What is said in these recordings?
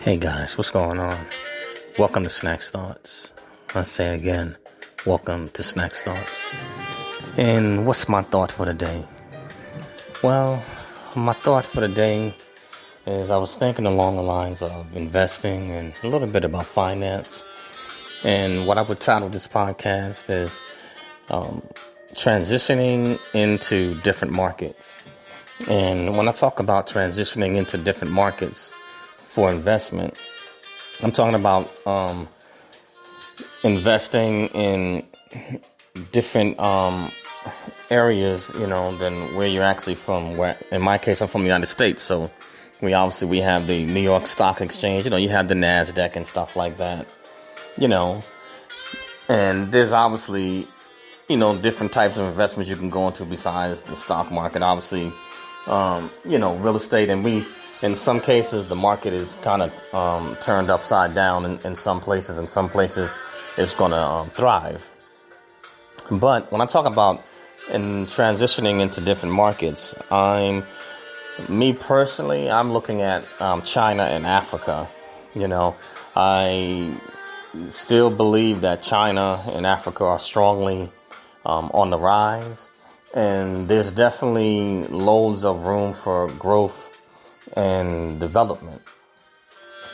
Hey guys, what's going on? Welcome to Snacks Thoughts. I say again, welcome to Snacks Thoughts. And what's my thought for the day? Well, my thought for the day is I was thinking along the lines of investing and a little bit about finance. And what I would title this podcast is transitioning into different markets. And when I talk about transitioning into different markets for investment, I'm talking about investing in different areas, than where you're actually from. Where, in my case, I'm from the United States, so we have the New York Stock Exchange. You have the NASDAQ and stuff like that. And there's obviously different types of investments you can go into besides the stock market. Obviously, real estate, and in some cases, the market is kind of turned upside down in some places. In some places, it's going to thrive. But when I talk about transitioning into different markets, I'm looking at China and Africa. I still believe that China and Africa are strongly on the rise, and there's definitely loads of room for growth and development,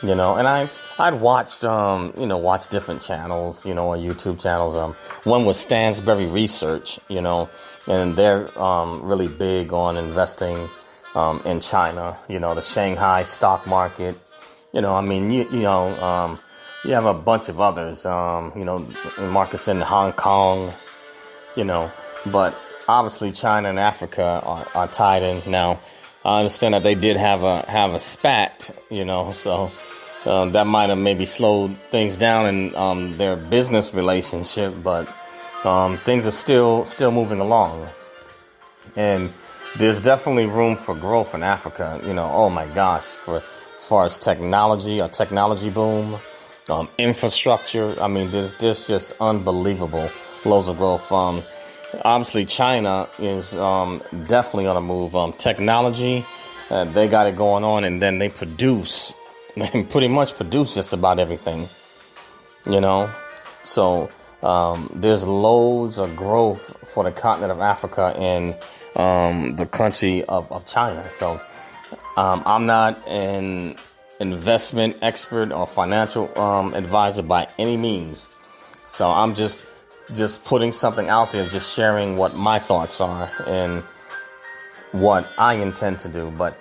and I'd watched, watch different channels, on YouTube channels. One was Stansberry Research, and they're really big on investing in China, the Shanghai stock market, you have a bunch of others, markets in Hong Kong, but obviously China and Africa are tied in now. I understand that they did have a spat, so that might have maybe slowed things down in their business relationship, but things are still moving along, and there's definitely room for growth in Africa. Oh my gosh, for as far as technology boom, infrastructure. I mean, there's just unbelievable loads of growth. Obviously, China is definitely on the move. Technology, they got it going on, and then they pretty much produce just about everything, So there's loads of growth for the continent of Africa and the country of China. So I'm not an investment expert or financial advisor by any means. So I'm just putting something out there, just sharing what my thoughts are and what I intend to do. But,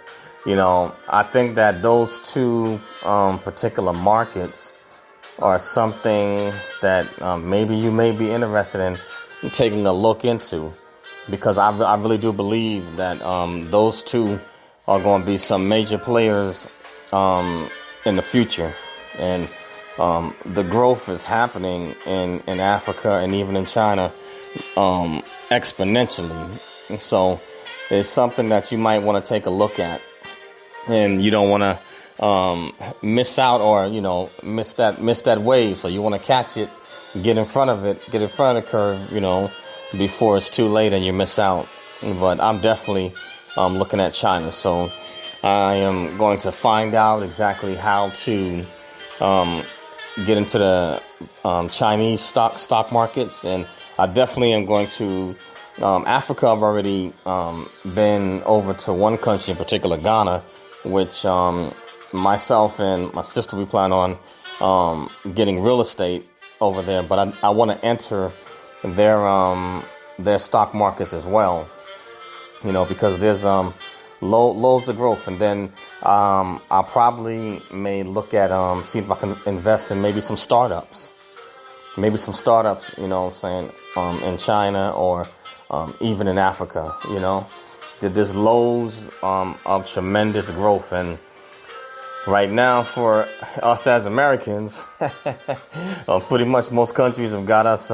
I think that those two particular markets are something that maybe you may be interested in taking a look into, because I really do believe that those two are going to be some major players in the future. And the growth is happening in Africa and even in China exponentially. And so it's something that you might want to take a look at, and you don't want to miss out or miss that wave. So you want to catch it, get in front of the curve, before it's too late and you miss out. But I'm definitely looking at China, so I am going to find out exactly how to get into the Chinese stock markets, and I definitely am going to Africa. I've already been over to one country in particular, Ghana, which myself and my sister, we plan on getting real estate over there, but I want to enter their stock markets as well, because there's loads of growth. And then I probably may look at see if I can invest in maybe some startups, in China or even in Africa. There's loads of tremendous growth, and right now for us as Americans, pretty much most countries have got us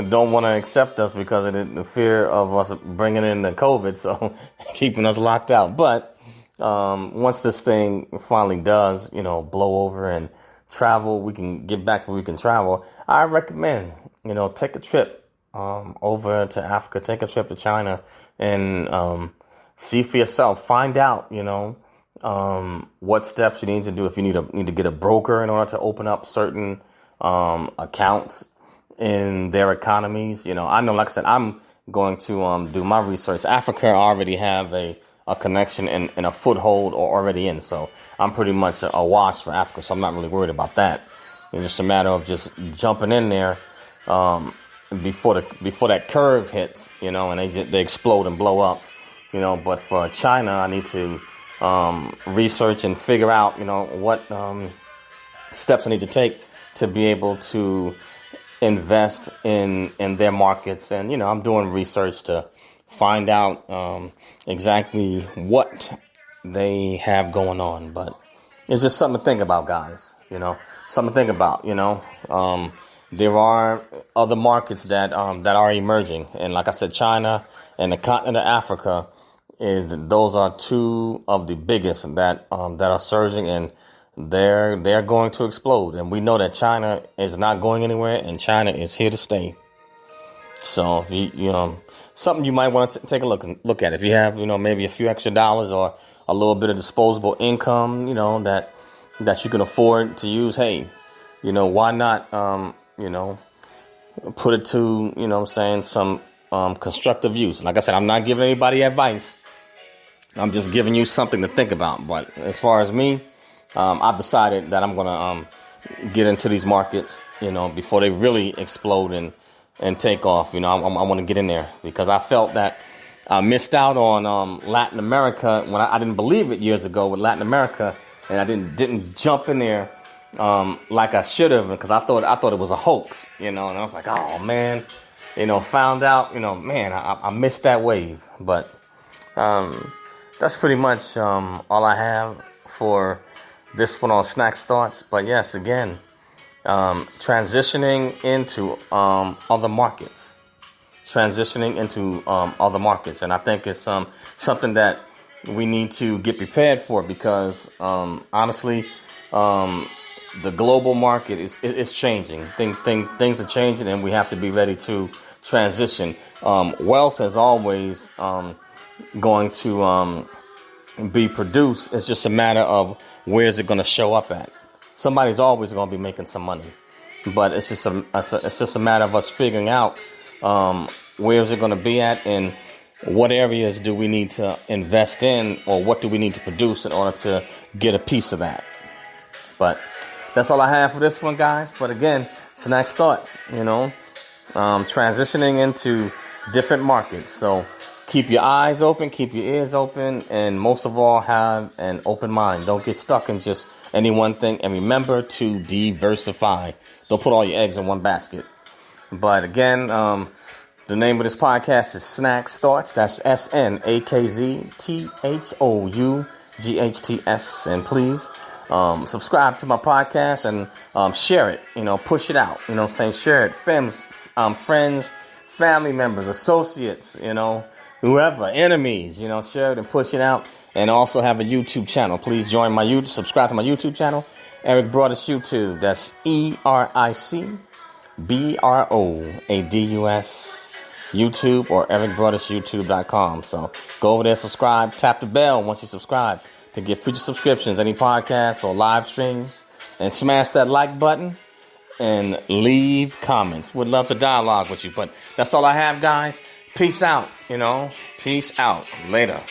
don't want to accept us because of the fear of us bringing in the COVID, so keeping us locked out. But once this thing finally does, blow over and travel, we can get back to where we can travel. I recommend, take a trip over to Africa, take a trip to China, and see for yourself. Find out, what steps you need to do if you need to get a broker in order to open up certain accounts in their economies. I know, like I said, I'm going to do my research. Africa already have a connection and a foothold or already in, so I'm pretty much a wash for Africa, so I'm not really worried about that. It's just a matter of just jumping in there before that curve hits, and they explode and blow up, But for China, I need to research and figure out, what steps I need to take to be able to invest in their markets. And, I'm doing research to find out exactly what they have going on. But it's just something to think about, guys, something to think about, there are other markets that are emerging. And like I said, China and the continent of Africa, those are two of the biggest that are surging, and they're going to explode. And we know that China is not going anywhere, and China is here to stay. So if you something you might want to take a look at. If you have maybe a few extra dollars or a little bit of disposable income, that you can afford to use. Hey, why not put it to some constructive use. Like I said, I'm not giving anybody advice. I'm just giving you something to think about. But as far as me, I've decided that I'm going to get into these markets, before they really explode and take off. I want to get in there because I felt that I missed out on Latin America when I didn't believe it years ago with Latin America, and I didn't jump in there like I should have, because I thought it was a hoax, and I was like, oh man, found out, man, I missed that wave. But that's pretty much all I have for this one on Snacks Thoughts. But yes, again, transitioning into other markets, and I think it's something that we need to get prepared for, because honestly, the global market is changing. Things are changing, and we have to be ready to transition. Wealth is always going to be produced. It's just a matter of where is it going to show up at. Somebody's always going to be making some money, but it's just a matter of us figuring out where is it going to be at, and what areas do we need to invest in, or what do we need to produce in order to get a piece of that. But that's all I have for this one, guys. But again, Snacks Thoughts, transitioning into different markets. So keep your eyes open, keep your ears open, and most of all, have an open mind. Don't get stuck in just any one thing. And remember to diversify. Don't put all your eggs in one basket. But again, the name of this podcast is Snacks Thoughts. That's SNAKZTHOUGHTS. And please subscribe to my podcast and share it. Push it out. Share it. Friends, family members, associates, whoever, enemies, share it and push it out. And also have a YouTube channel. Please subscribe to my YouTube channel, Eric Broadus YouTube. That's EricBroadus YouTube, or ericbroadusyoutube.com. So go over there, subscribe, tap the bell once you subscribe to get future subscriptions, any podcasts or live streams, and smash that like button and leave comments. Would love to dialogue with you. But that's all I have, guys. Peace out, Peace out. Later.